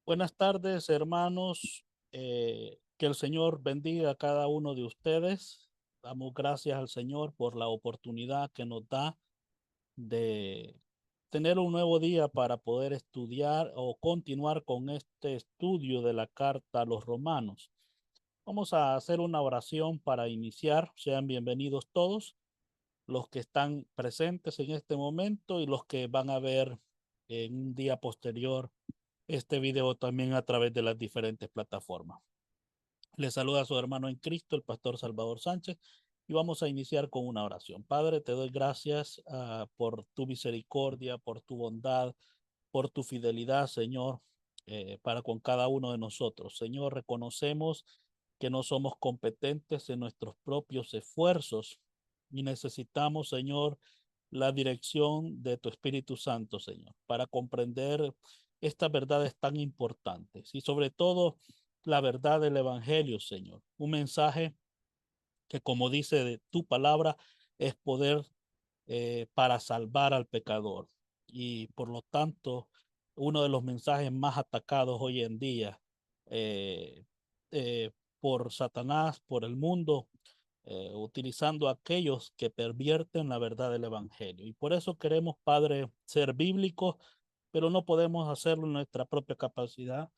Buenas tardes, hermanos. Que el Señor bendiga a cada uno de ustedes. Damos gracias al Señor por la oportunidad que nos da de tener un nuevo día para poder estudiar o continuar con este estudio de la carta a los romanos. Vamos a hacer una oración para iniciar. Sean bienvenidos todos los que están presentes en este momento y los que van a ver en un día posterior este video también a través de las diferentes plataformas. Les saluda a su hermano en Cristo, el pastor Salvador Sánchez, y vamos a iniciar con una oración. Padre, te doy gracias por tu misericordia, por tu bondad, por tu fidelidad, Señor, para con cada uno de nosotros. Señor, reconocemos que no somos competentes en nuestros propios esfuerzos y necesitamos, Señor, la dirección de tu Espíritu Santo, Señor, para comprender estas verdades tan importantes y sobre todo la verdad del Evangelio, Señor. Un mensaje que, como dice de tu palabra, es poder para salvar al pecador. Y por lo tanto, uno de los mensajes más atacados hoy en día eh, eh, por Satanás, por el mundo, utilizando a aquellos que pervierten la verdad del Evangelio. Y por eso queremos, Padre, ser bíblicos, pero no podemos hacerlo en nuestra propia capacidad,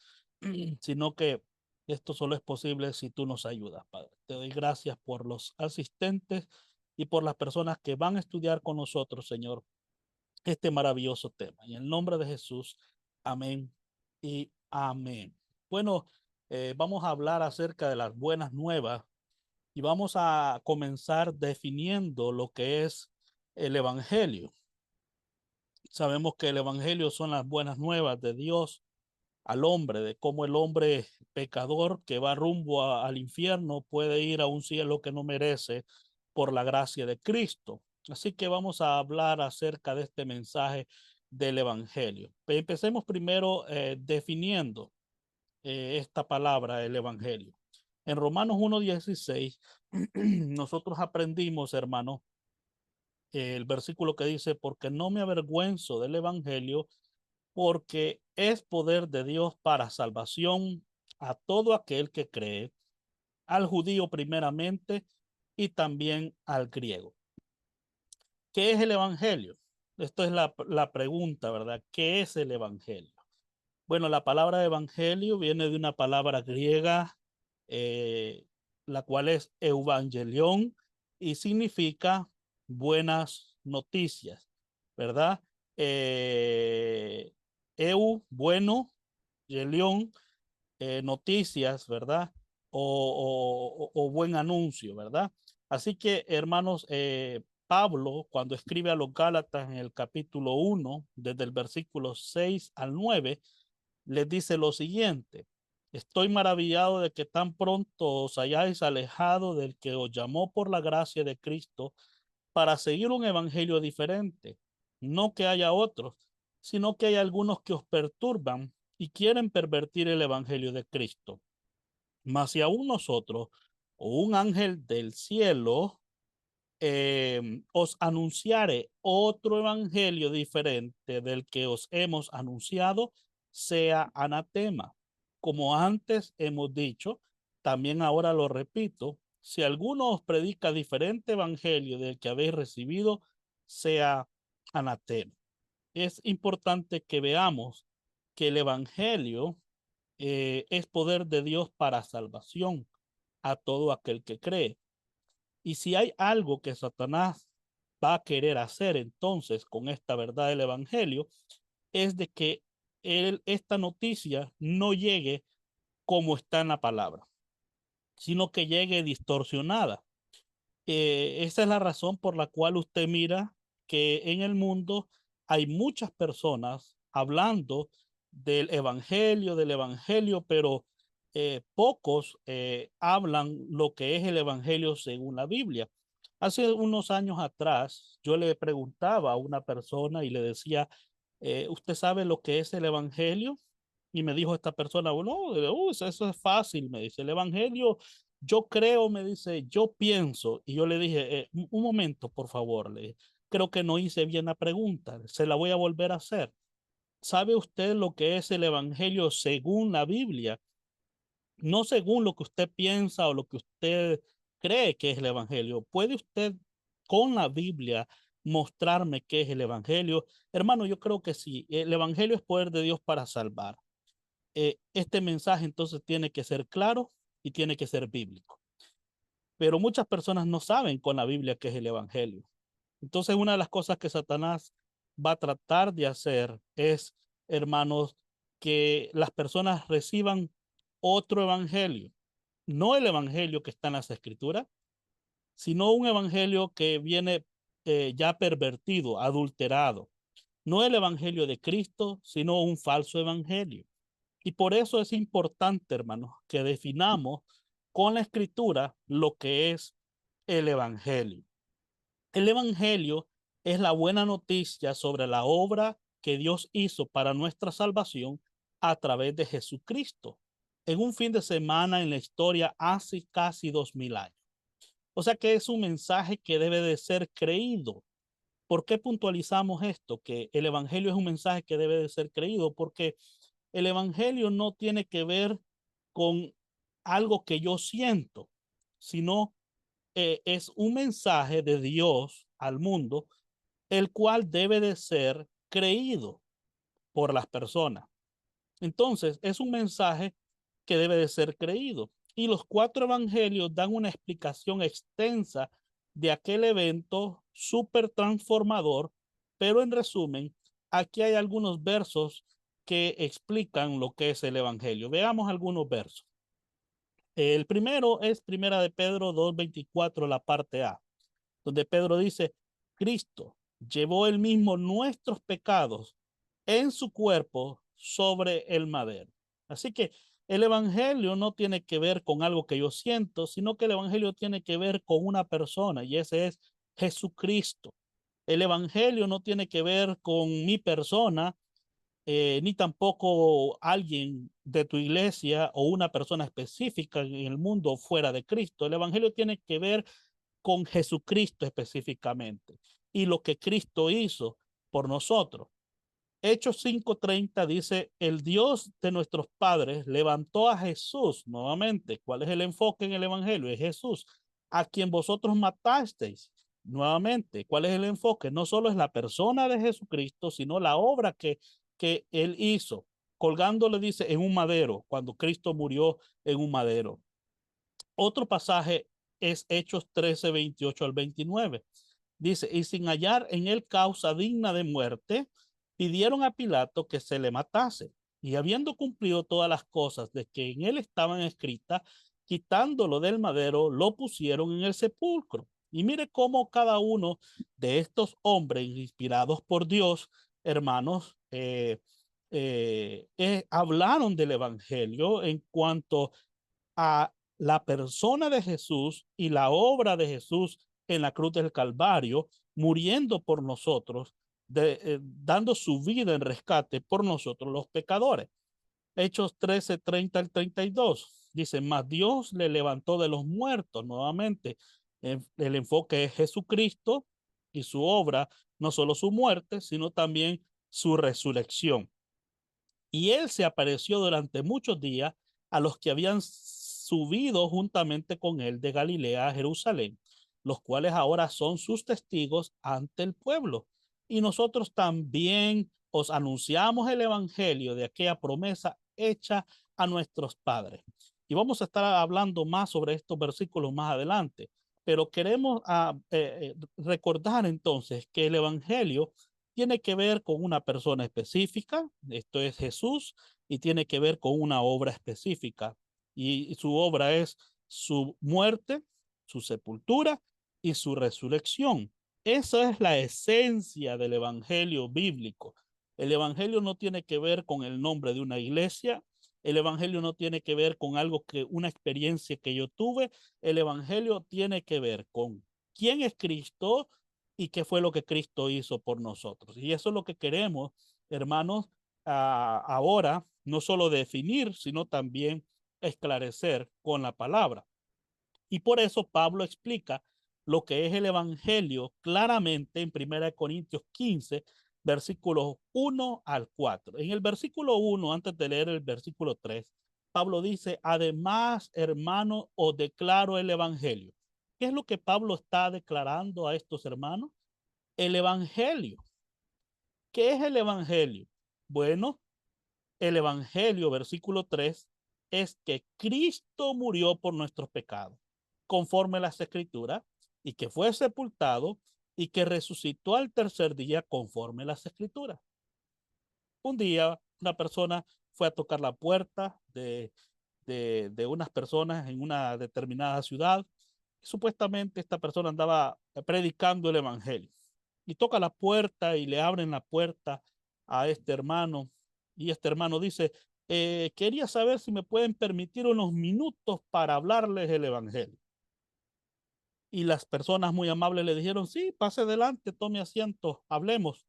sino que esto solo es posible si tú nos ayudas, Padre. Te doy gracias por los asistentes y por las personas que van a estudiar con nosotros, Señor, este maravilloso tema. En el nombre de Jesús, amén y amén. Bueno, vamos a hablar acerca de las buenas nuevas y vamos a comenzar definiendo lo que es el Evangelio. Sabemos que el Evangelio son las buenas nuevas de Dios al hombre, de cómo el hombre pecador que va rumbo al infierno puede ir a un cielo que no merece por la gracia de Cristo. Así que vamos a hablar acerca de este mensaje del Evangelio. Empecemos primero definiendo esta palabra, el Evangelio. En Romanos 1:16, nosotros aprendimos, hermano, el versículo que dice, porque no me avergüenzo del Evangelio, porque es poder de Dios para salvación a todo aquel que cree, al judío primeramente y también al griego. ¿Qué es el Evangelio? Esto es la pregunta, ¿verdad? ¿Qué es el Evangelio? Bueno, la palabra evangelio viene de una palabra griega, eh, la cual es evangelión y significa buenas noticias, ¿verdad? Eh, bueno, gelión, noticias, ¿verdad? O buen anuncio, ¿verdad? Así que, hermanos, Pablo, cuando escribe a los Gálatas en el capítulo 1, desde el versículo 6 al 9, les dice lo siguiente: estoy maravillado de que tan pronto os hayáis alejado del que os llamó por la gracia de Cristo para seguir un evangelio diferente. No que haya otros, sino que hay algunos que os perturban y quieren pervertir el evangelio de Cristo. Mas si aún nosotros o un ángel del cielo os anunciare otro evangelio diferente del que os hemos anunciado, sea anatema. Como antes hemos dicho, también ahora lo repito, si alguno os predica diferente evangelio del que habéis recibido, sea anatema. Es importante que veamos que el evangelio es poder de Dios para salvación a todo aquel que cree. Y si hay algo que Satanás va a querer hacer entonces con esta verdad del Evangelio, es de que esta noticia no llegue como está en la palabra, sino que llegue distorsionada. Esa es la razón por la cual usted mira que en el mundo hay muchas personas hablando del evangelio, pero pocos hablan lo que es el evangelio según la Biblia. Hace unos años atrás, yo le preguntaba a una persona y le decía, ¿usted sabe lo que es el evangelio? Y me dijo esta persona, bueno, eso es fácil, me dice, el evangelio yo creo, me dice, yo pienso, y yo le dije, un momento, por favor, le dije, creo que no hice bien la pregunta, se la voy a volver a hacer. ¿Sabe usted lo que es el evangelio según la Biblia? No según lo que usted piensa o lo que usted cree que es el evangelio. ¿Puede usted con la Biblia mostrarme qué es el evangelio? Hermano, yo creo que sí. El evangelio es poder de Dios para salvar. Este mensaje entonces tiene que ser claro y tiene que ser bíblico. Pero muchas personas no saben con la Biblia qué es el evangelio. Entonces, una de las cosas que Satanás va a tratar de hacer es, hermanos, que las personas reciban otro evangelio, no el evangelio que está en las escrituras, sino un evangelio que viene ya pervertido, adulterado. No el evangelio de Cristo, sino un falso evangelio. Y por eso es importante, hermanos, que definamos con la escritura lo que es el evangelio. El evangelio es la buena noticia sobre la obra que Dios hizo para nuestra salvación a través de Jesucristo en un fin de semana en la historia hace casi 2000 años. O sea que es un mensaje que debe de ser creído. ¿Por qué puntualizamos esto? Que el evangelio es un mensaje que debe de ser creído, porque el evangelio no tiene que ver con algo que yo siento, sino es un mensaje de Dios al mundo, el cual debe de ser creído por las personas. Entonces, es un mensaje que debe de ser creído. Y los cuatro evangelios dan una explicación extensa de aquel evento súper transformador, pero en resumen, aquí hay algunos versos que explican lo que es el evangelio. Veamos algunos versos. El primero es Primera de Pedro 2:24, la parte A, donde Pedro dice, Cristo llevó él mismo nuestros pecados en su cuerpo sobre el madero. Así que el evangelio no tiene que ver con algo que yo siento, sino que el evangelio tiene que ver con una persona y ese es Jesucristo. El evangelio no tiene que ver con mi persona, ni tampoco alguien de tu iglesia o una persona específica en el mundo fuera de Cristo. El evangelio tiene que ver con Jesucristo específicamente y lo que Cristo hizo por nosotros. Hechos 5:30 dice, el Dios de nuestros padres levantó a Jesús nuevamente. ¿Cuál es el enfoque en el evangelio? Es Jesús, a quien vosotros matasteis. Nuevamente, ¿cuál es el enfoque? No solo es la persona de Jesucristo, sino la obra que él hizo, colgándole, dice, en un madero, cuando Cristo murió en un madero. Otro pasaje es Hechos 13:28 al 29. Dice, y sin hallar en él causa digna de muerte, pidieron a Pilato que se le matase. Y habiendo cumplido todas las cosas de que en él estaban escritas, quitándolo del madero, lo pusieron en el sepulcro. Y mire cómo cada uno de estos hombres inspirados por Dios, hermanos, hablaron del evangelio en cuanto a la persona de Jesús y la obra de Jesús en la cruz del Calvario, muriendo por nosotros, dando su vida en rescate por nosotros los pecadores. Hechos 13:30 al 32. Dice, mas Dios le levantó de los muertos nuevamente. El enfoque es Jesucristo y su obra, no solo su muerte, sino también su resurrección. Y él se apareció durante muchos días a los que habían subido juntamente con él de Galilea a Jerusalén, los cuales ahora son sus testigos ante el pueblo. Y nosotros también os anunciamos el evangelio de aquella promesa hecha a nuestros padres. Y vamos a estar hablando más sobre estos versículos más adelante, pero queremos recordar entonces que el evangelio tiene que ver con una persona específica, esto es Jesús, y tiene que ver con una obra específica. Y su obra es su muerte, su sepultura y su resurrección. Esa es la esencia del evangelio bíblico. El evangelio no tiene que ver con el nombre de una iglesia, el evangelio no tiene que ver con algo que una experiencia que yo tuve, el evangelio tiene que ver con quién es Cristo, y qué fue lo que Cristo hizo por nosotros. Y eso es lo que queremos, hermanos, ahora, no solo definir, sino también esclarecer con la palabra. Y por eso Pablo explica lo que es el evangelio claramente en 1 Corintios 15, versículos 1 al 4. En el versículo 1, antes de leer el versículo 3, Pablo dice, además, hermano, os declaro el evangelio. ¿Qué es lo que Pablo está declarando a estos hermanos? El evangelio. ¿Qué es el evangelio? Bueno, el evangelio, versículo 3, es que Cristo murió por nuestros pecados, conforme a las escrituras, y que fue sepultado y que resucitó al tercer día, conforme a las escrituras. Un día, una persona fue a tocar la puerta de unas personas en una determinada ciudad. Supuestamente esta persona andaba predicando el evangelio y toca la puerta y le abren la puerta a este hermano y este hermano dice, quería saber si me pueden permitir unos minutos para hablarles el evangelio. Y las personas muy amables le dijeron, sí, pase adelante, tome asiento, hablemos.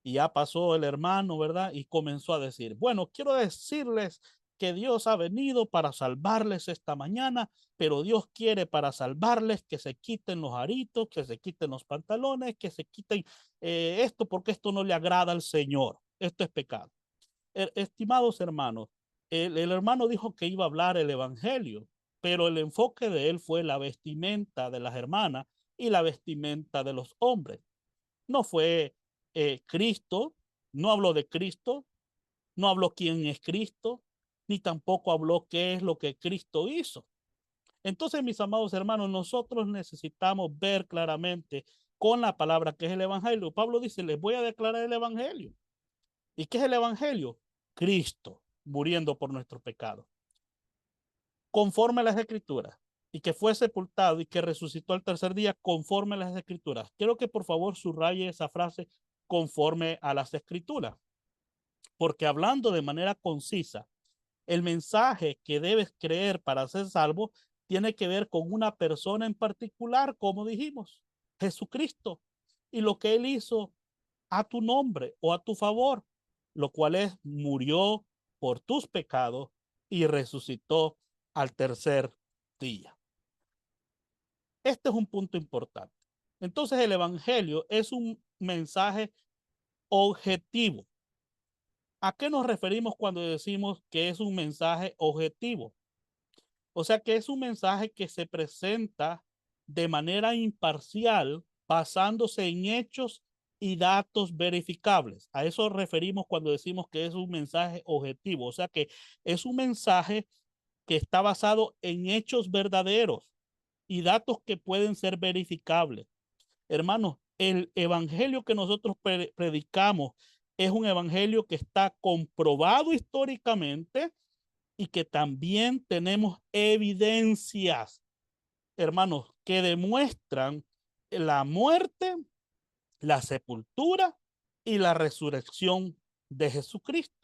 Y ya pasó el hermano, ¿verdad? Y comenzó a decir, bueno, quiero decirles que Dios ha venido para salvarles esta mañana, pero Dios quiere para salvarles que se quiten los aritos, que se quiten los pantalones, que se quiten esto, porque esto no le agrada al Señor. Esto es pecado. Estimados hermanos, el hermano dijo que iba a hablar el evangelio, pero el enfoque de él fue la vestimenta de las hermanas y la vestimenta de los hombres. No fue Cristo, no habló de Cristo, no habló quién es Cristo, ni tampoco habló qué es lo que Cristo hizo. Entonces, mis amados hermanos, nosotros necesitamos ver claramente con la palabra que es el evangelio. Pablo dice, les voy a declarar el evangelio. ¿Y qué es el evangelio? Cristo muriendo por nuestros pecados, conforme a las escrituras, y que fue sepultado y que resucitó al tercer día conforme a las escrituras. Quiero que por favor subraye esa frase, conforme a las escrituras, porque hablando de manera concisa, el mensaje que debes creer para ser salvo tiene que ver con una persona en particular, como dijimos, Jesucristo, y lo que él hizo a tu nombre o a tu favor, lo cual es murió por tus pecados y resucitó al tercer día. Este es un punto importante. Entonces el evangelio es un mensaje objetivo. ¿A qué nos referimos cuando decimos que es un mensaje objetivo? O sea que es un mensaje que se presenta de manera imparcial, basándose en hechos y datos verificables. A eso referimos cuando decimos que es un mensaje objetivo. O sea que es un mensaje que está basado en hechos verdaderos y datos que pueden ser verificables. Hermanos, el evangelio que nosotros predicamos es un evangelio que está comprobado históricamente y que también tenemos evidencias, hermanos, que demuestran la muerte, la sepultura y la resurrección de Jesucristo.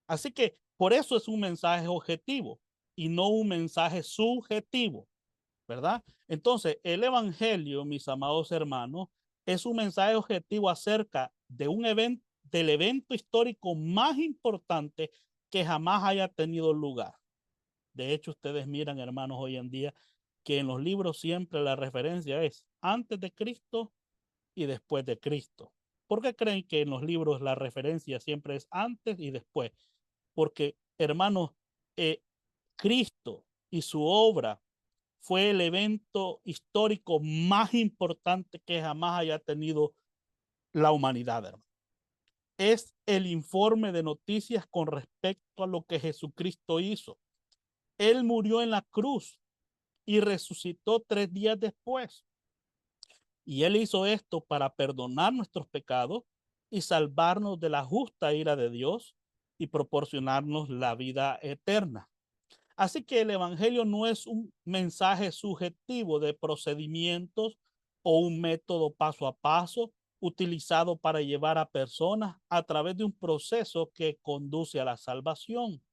Así que por eso es un mensaje objetivo y no un mensaje subjetivo, ¿verdad? Entonces, el evangelio, mis amados hermanos, es un mensaje objetivo acerca de un evento, del evento histórico más importante que jamás haya tenido lugar. De hecho, ustedes miran, hermanos, hoy en día que en los libros siempre la referencia es antes de Cristo y después de Cristo. ¿Por qué creen que en los libros la referencia siempre es antes y después? Porque, hermanos, eh, Cristo y su obra fue el evento histórico más importante que jamás haya tenido la humanidad, hermano. Es el informe de noticias con respecto a lo que Jesucristo hizo. Él murió en la cruz y resucitó 3 días después. Y él hizo esto para perdonar nuestros pecados y salvarnos de la justa ira de Dios y proporcionarnos la vida eterna. Así que el evangelio no es un mensaje subjetivo de procedimientos o un método paso a paso utilizado para llevar a personas a través de un proceso que conduce a la salvación.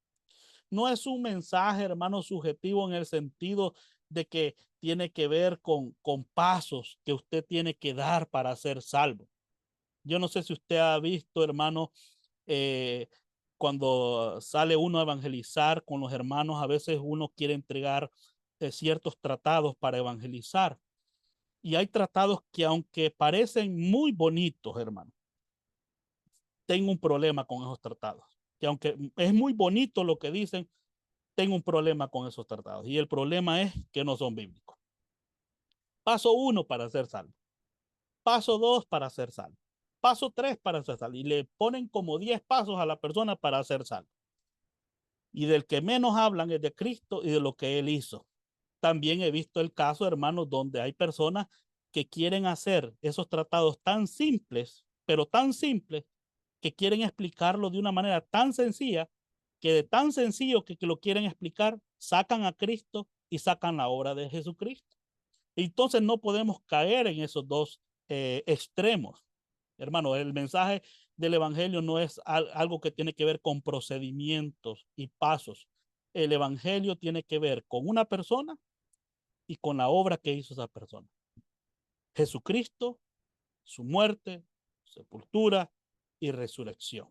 No es un mensaje, hermano, subjetivo en el sentido de que tiene que ver con pasos que usted tiene que dar para ser salvo. Yo no sé si usted ha visto, hermano, eh, cuando sale uno a evangelizar con los hermanos, a veces uno quiere entregar ciertos tratados para evangelizar. Y hay tratados que aunque parecen muy bonitos, hermano, tengo un problema con esos tratados. Que aunque es muy bonito lo que dicen, tengo un problema con esos tratados. Y el problema es que no son bíblicos. Paso 1 para ser salvo. Paso 2 para ser salvo. Paso 3 para ser salvo. Y le ponen como 10 pasos a la persona para ser salvo. Y del que menos hablan es de Cristo y de lo que Él hizo. También he visto el caso, hermanos, donde hay personas que quieren hacer esos tratados tan simples, pero tan simples, que quieren explicarlo de una manera tan sencilla, que de tan sencillo que lo quieren explicar, sacan a Cristo y sacan la obra de Jesucristo. Entonces no podemos caer en esos dos extremos. Hermano, el mensaje del evangelio no es algo que tiene que ver con procedimientos y pasos. El evangelio tiene que ver con una persona y con la obra que hizo esa persona. Jesucristo, su muerte, sepultura y resurrección.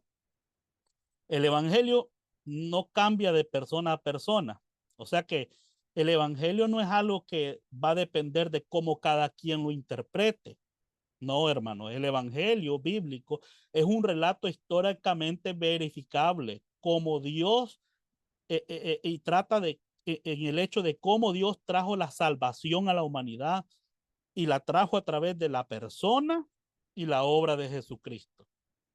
El evangelio no cambia de persona a persona. O sea que el evangelio no es algo que va a depender de cómo cada quien lo interprete. No, hermano, el evangelio bíblico es un relato históricamente verificable, como Dios y trata de, en el hecho de cómo Dios trajo la salvación a la humanidad y la trajo a través de la persona y la obra de Jesucristo.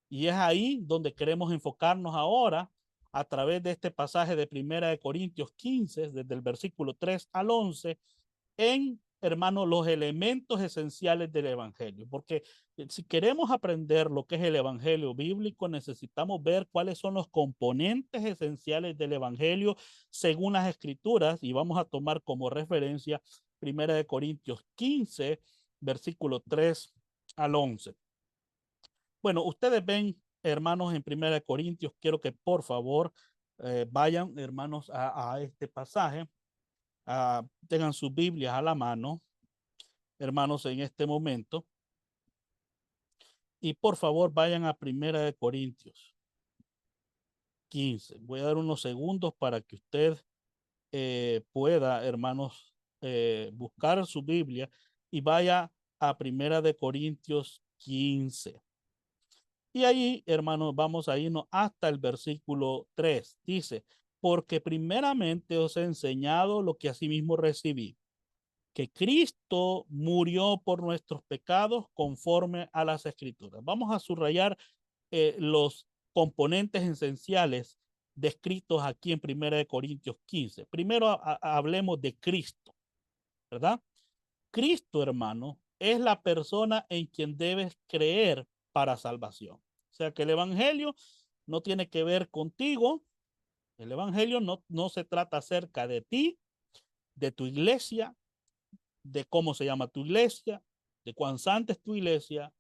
Y es ahí donde queremos enfocarnos ahora a través de este pasaje de 1 Corintios 15, desde el versículo 3 al 11, en, hermano, los elementos esenciales del evangelio. Porque si queremos aprender lo que es el evangelio bíblico, necesitamos ver cuáles son los componentes esenciales del evangelio según las escrituras, y vamos a tomar como referencia 1 Corintios 15, versículo 3 al 11. Bueno, ustedes ven, hermanos, en 1 Corintios, quiero que por favor vayan, hermanos, a este pasaje, tengan sus Biblias a la mano, hermanos, en este momento, y por favor vayan a 1 Corintios 15. Voy a dar unos segundos para que usted pueda, hermanos, buscar su Biblia y vaya a 1 Corintios 15. Y ahí, hermanos, vamos a irnos hasta el versículo 3. Dice, porque primeramente os he enseñado lo que asimismo recibí, que Cristo murió por nuestros pecados conforme a las escrituras. Vamos a subrayar los componentes esenciales descritos aquí en 1 Corintios 15. Primero hablemos de Cristo, ¿verdad? Cristo, hermano, es la persona en quien debes creer para salvación. O sea que el evangelio no tiene que ver contigo. El evangelio no se trata acerca de ti, de tu iglesia, de cómo se llama tu iglesia, de cuán santa es tu iglesia,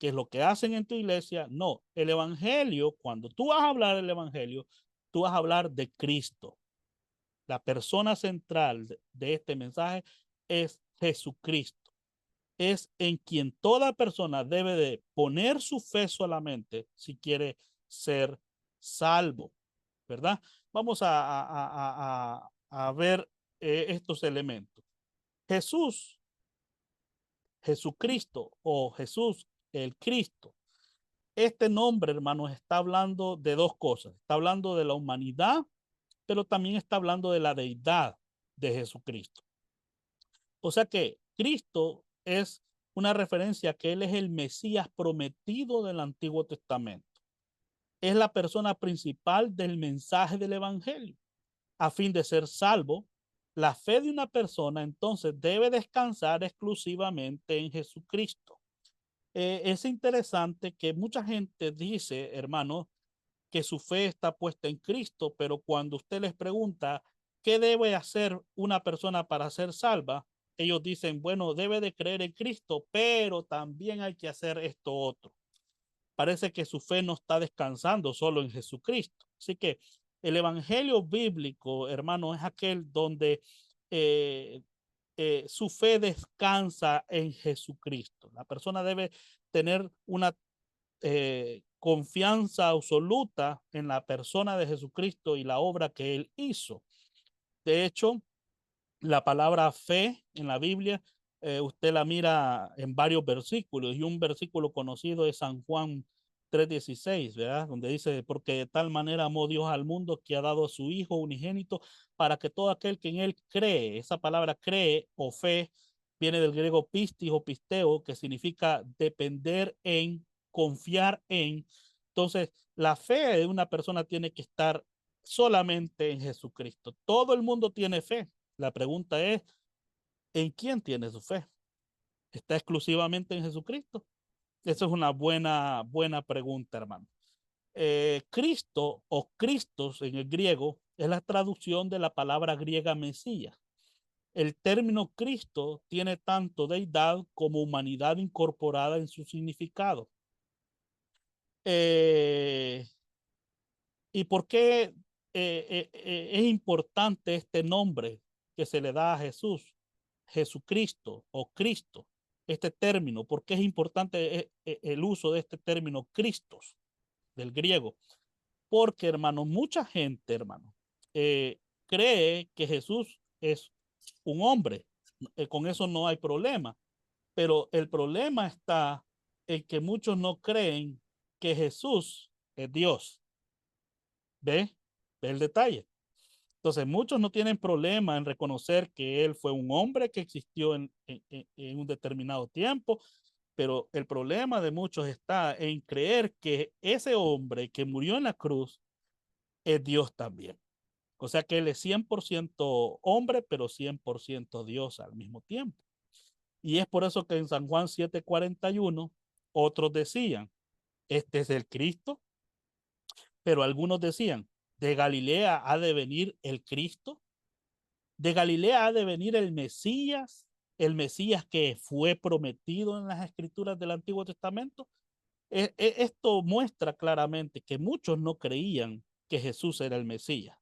qué es lo que hacen en tu iglesia. No, el evangelio, cuando tú vas a hablar del evangelio, tú vas a hablar de Cristo. La persona central de este mensaje es Jesucristo. Es en quien toda persona debe de poner su fe solamente si quiere ser salvo, ¿verdad? Vamos a ver estos elementos. Jesús, Jesucristo o Jesús, el Cristo. Este nombre, hermanos, está hablando de dos cosas. Está hablando de la humanidad, pero también está hablando de la deidad de Jesucristo. O sea que Cristo es una referencia a que Él es el Mesías prometido del Antiguo Testamento. Es la persona principal del mensaje del Evangelio. A fin de ser salvo, la fe de una persona entonces debe descansar exclusivamente en Jesucristo. Es interesante que mucha gente dice, hermano, que su fe está puesta en Cristo, pero cuando usted les pregunta qué debe hacer una persona para ser salva, ellos dicen, bueno, debe de creer en Cristo, pero también hay que hacer esto otro. Parece que su fe no está descansando solo en Jesucristo. Así que el evangelio bíblico, hermano, es aquel donde eh, su fe descansa en Jesucristo. La persona debe tener una confianza absoluta en la persona de Jesucristo y la obra que Él hizo. De hecho, la palabra fe en la Biblia, usted la mira en varios versículos y un versículo conocido es San Juan 3:16, ¿verdad? Donde dice, porque de tal manera amó Dios al mundo que ha dado a su Hijo unigénito para que todo aquel que en él cree, esa palabra cree o fe, viene del griego pistis o pisteo, que significa depender en, confiar en. Entonces, la fe de una persona tiene que estar solamente en Jesucristo. Todo el mundo tiene fe. La pregunta es, ¿en quién tiene su fe? ¿Está exclusivamente en Jesucristo? Esa es una buena pregunta, hermano. Cristo o Cristos en el griego es la traducción de la palabra griega Mesías. El término Cristo tiene tanto deidad como humanidad incorporada en su significado. Eh, ¿Y por qué es importante este nombre que se le da a Jesús, Jesucristo o Cristo? Este término, ¿por qué es importante el uso de este término Cristos del griego? Porque, hermano, mucha gente, hermano, cree que Jesús es un hombre. Con eso no hay problema. Pero el problema está en que muchos no creen que Jesús es Dios. ¿Ve? ¿Ve el detalle? Entonces, muchos no tienen problema en reconocer que Él fue un hombre que existió en un determinado tiempo, pero el problema de muchos está en creer que ese hombre que murió en la cruz es Dios también. O sea que Él es 100% hombre, pero 100% Dios al mismo tiempo. Y es por eso que en San Juan 7:41 otros decían, este es el Cristo, pero algunos decían, de Galilea ha de venir el Cristo, de Galilea ha de venir el Mesías que fue prometido en las escrituras del Antiguo Testamento. Esto muestra claramente que muchos no creían que Jesús era el Mesías.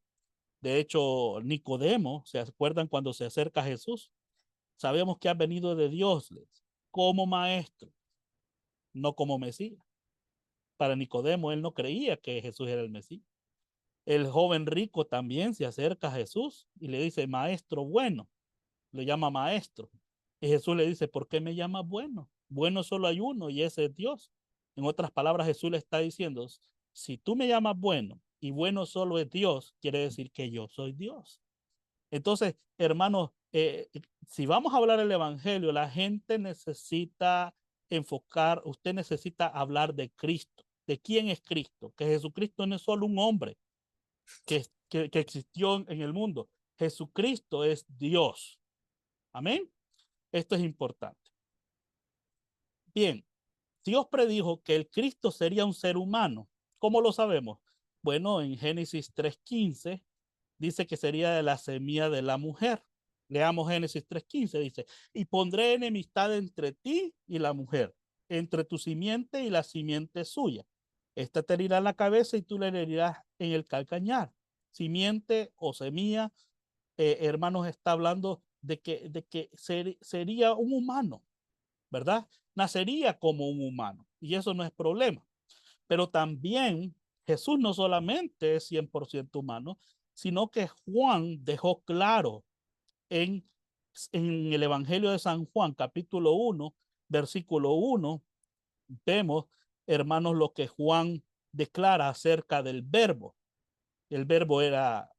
De hecho, Nicodemo, ¿se acuerdan cuando se acerca a Jesús? Sabemos que ha venido de Dios como maestro, no como Mesías. Para Nicodemo, él no creía que Jesús era el Mesías. El joven rico también se acerca a Jesús y le dice, maestro bueno, le llama maestro. Y Jesús le dice, ¿por qué me llamas bueno? Bueno solo hay uno y ese es Dios. En otras palabras, Jesús le está diciendo, si tú me llamas bueno y bueno solo es Dios, quiere decir que yo soy Dios. Entonces, hermanos, si vamos a hablar del Evangelio, la gente necesita enfocar, usted necesita hablar de Cristo. ¿De quién es Cristo? Que Jesucristo no es solo un hombre que existió en el mundo. Jesucristo es Dios. Amén. Esto es importante. Bien, Dios predijo que el Cristo sería un ser humano. ¿Cómo lo sabemos? Bueno, en Génesis 3:15 dice que sería de la semilla de la mujer. Leamos Génesis 3:15, dice, y pondré enemistad entre ti y la mujer, entre tu simiente y la simiente suya. Esta te herirá la cabeza y tú le herirás en el calcañar. Simiente o semilla, hermanos, está hablando de que sería un humano, ¿verdad? Nacería como un humano y eso no es problema. Pero también Jesús no solamente es 100% humano, sino que Juan dejó claro en, en el Evangelio de San Juan, capítulo 1, versículo 1, vemos, hermanos, lo que Juan declara acerca del verbo. El verbo era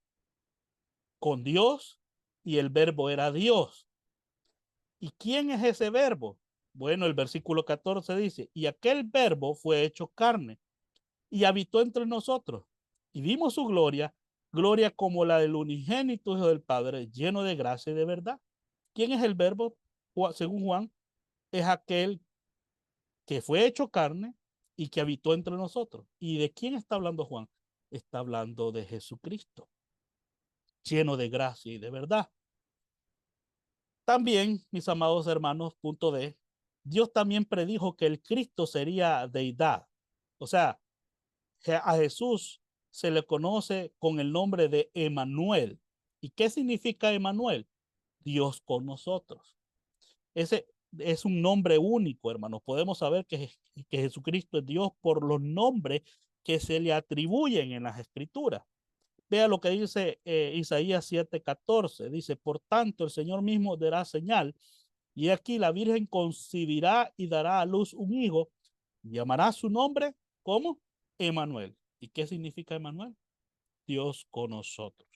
con Dios y el verbo era Dios. ¿Y quién es ese verbo? Bueno, el versículo 14 dice, y aquel verbo fue hecho carne y habitó entre nosotros. Y vimos su gloria, gloria como la del unigénito Hijo del Padre, lleno de gracia y de verdad. ¿Quién es el verbo? Según Juan, es aquel que fue hecho carne y que habitó entre nosotros. ¿Y de quién está hablando Juan? Está hablando de Jesucristo, lleno de gracia y de verdad. También, mis amados hermanos, punto D, Dios también predijo que el Cristo sería deidad. O sea, a Jesús se le conoce con el nombre de Emanuel. ¿Y qué significa Emanuel? Dios con nosotros. Ese es un nombre único, hermanos. Podemos saber que Jesucristo es Dios por los nombres que se le atribuyen en las escrituras. Vea lo que dice Isaías 7:14. Dice, por tanto, el Señor mismo dará señal. Y aquí la Virgen concebirá y dará a luz un hijo. Llamará su nombre ¿Cómo? Emanuel. ¿Y qué significa Emanuel? Dios con nosotros.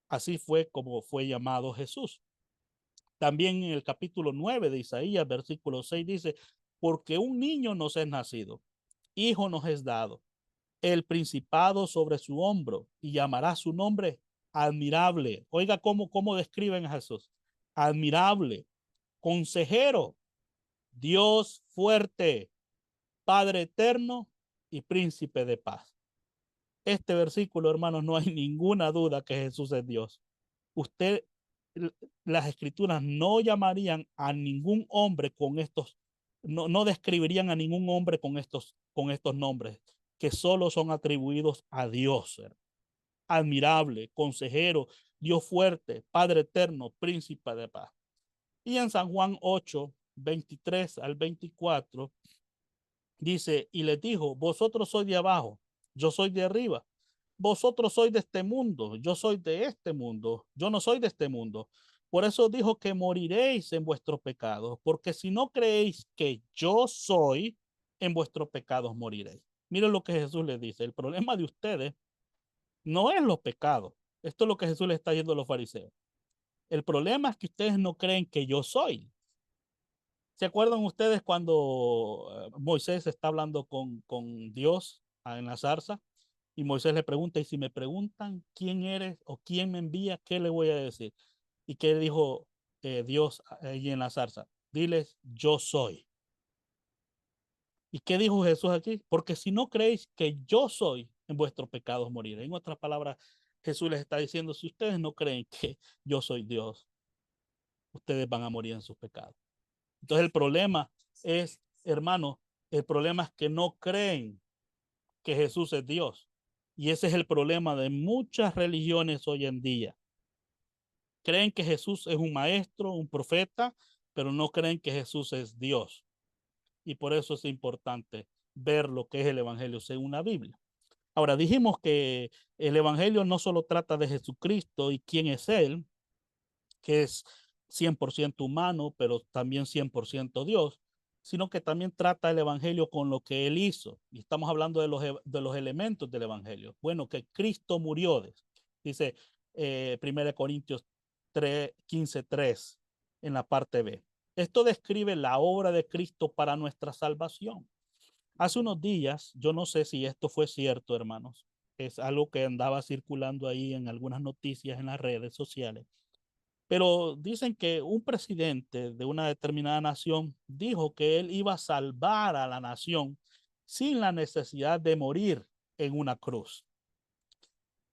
Así fue como fue llamado Jesús. También en el capítulo 9 de Isaías, versículo 6 dice, porque un niño nos es nacido, hijo nos es dado, el principado sobre su hombro y llamará su nombre admirable. Oiga cómo describen a Jesús. Admirable, consejero, Dios fuerte, Padre eterno y príncipe de paz. Este versículo, hermanos, no hay ninguna duda que Jesús es Dios. Usted, las escrituras no llamarían a ningún hombre con estos, no describirían a ningún hombre con estos nombres, que solo son atribuidos a Dios. Admirable, consejero, Dios fuerte, Padre eterno, príncipe de paz. Y en San Juan 8, 23 al 24, dice, y les dijo, vosotros sois de abajo, yo soy de arriba. Vosotros sois de este mundo, yo soy de este mundo, yo no soy de este mundo. Por eso dijo que moriréis en vuestros pecados, porque si no creéis que yo soy, en vuestros pecados moriréis. Miren lo que Jesús les dice. El problema de ustedes no es los pecados. Esto es lo que Jesús le está diciendo a los fariseos. El problema es que ustedes no creen que yo soy. ¿Se acuerdan ustedes cuando Moisés está hablando con Dios en la zarza? Y Moisés le pregunta, y si me preguntan quién eres o quién me envía, ¿qué le voy a decir? ¿Y qué dijo Dios ahí en la zarza? Diles, yo soy. ¿Y qué dijo Jesús aquí? Porque si no creéis que yo soy, en vuestros pecados moriré. En otras palabras, Jesús les está diciendo, si ustedes no creen que yo soy Dios, ustedes van a morir en sus pecados. Entonces el problema es, hermano, el problema es que no creen que Jesús es Dios. Y ese es el problema de muchas religiones hoy en día. Creen que Jesús es un maestro, un profeta, pero no creen que Jesús es Dios. Y por eso es importante ver lo que es el Evangelio según la Biblia. Ahora, dijimos que el Evangelio no solo trata de Jesucristo y quién es Él, que es 100% humano, pero también 100% Dios, sino que también trata el Evangelio con lo que Él hizo. Y estamos hablando de los elementos del Evangelio. Bueno, que Cristo murió, dice 1 Corintios 3, 15, 3 en la parte B. Esto describe la obra de Cristo para nuestra salvación. Hace unos días, yo no sé si esto fue cierto, hermanos, es algo que andaba circulando ahí en algunas noticias en las redes sociales, pero dicen que un presidente de una determinada nación dijo que él iba a salvar a la nación sin la necesidad de morir en una cruz.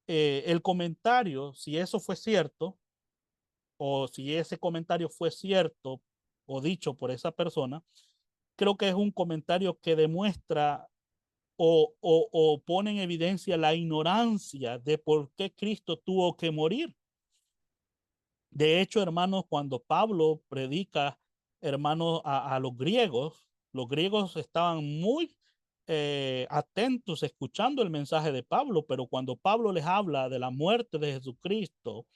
El comentario, si eso fue cierto, o si ese comentario fue cierto o dicho por esa persona, creo que es un comentario que demuestra o pone en evidencia la ignorancia de por qué Cristo tuvo que morir. De hecho, hermanos, cuando Pablo predica, hermanos, a los griegos estaban muy atentos escuchando el mensaje de Pablo, pero cuando Pablo les habla de la muerte de Jesucristo,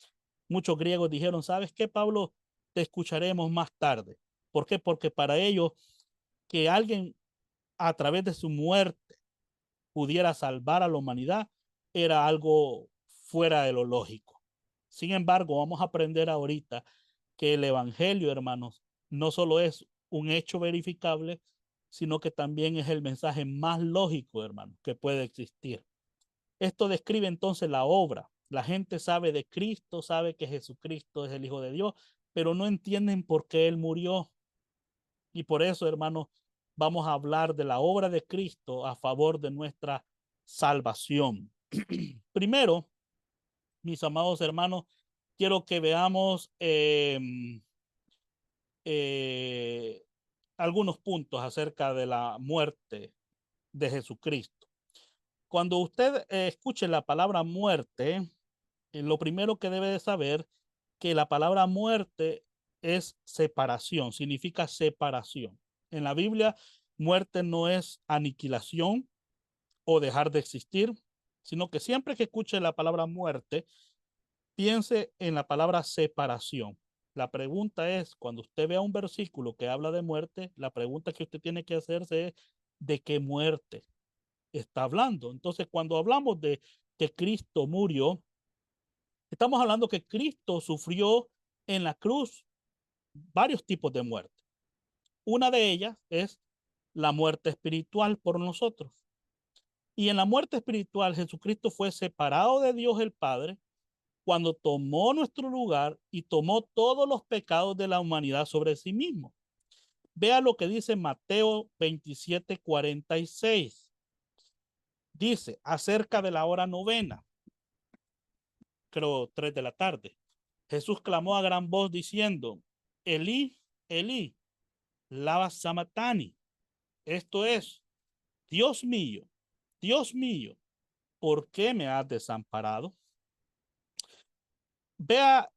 muchos griegos dijeron, ¿sabes qué, Pablo? Te escucharemos más tarde. ¿Por qué? Porque para ellos que alguien a través de su muerte pudiera salvar a la humanidad era algo fuera de lo lógico. Sin embargo, vamos a aprender ahorita que el Evangelio, hermanos, no solo es un hecho verificable, sino que también es el mensaje más lógico, hermano, que puede existir. Esto describe entonces la obra. La gente sabe de Cristo, sabe que Jesucristo es el Hijo de Dios, pero no entienden por qué Él murió. Y por eso, hermanos, vamos a hablar de la obra de Cristo a favor de nuestra salvación. Primero, mis amados hermanos, quiero que veamos eh, algunos puntos acerca de la muerte de Jesucristo. Cuando usted escuche la palabra muerte, lo primero que debe de saber que la palabra muerte es separación, significa separación. En la Biblia, muerte no es aniquilación o dejar de existir, sino que siempre que escuche la palabra muerte, piense en la palabra separación. La pregunta es, cuando usted vea un versículo que habla de muerte, la pregunta que usted tiene que hacerse es, ¿de qué muerte? está hablando. Entonces, cuando hablamos de que Cristo murió, estamos hablando que Cristo sufrió en la cruz varios tipos de muerte. Una de ellas es la muerte espiritual por nosotros. Y en la muerte espiritual, Jesucristo fue separado de Dios el Padre cuando tomó nuestro lugar y tomó todos los pecados de la humanidad sobre sí mismo. Vea lo que dice Mateo 27:46. Dice, acerca de la hora novena, creo 3 de la tarde, Jesús clamó a gran voz diciendo, Elí, Elí, lama sabactani. Esto es, Dios mío, ¿por qué me has desamparado? Vea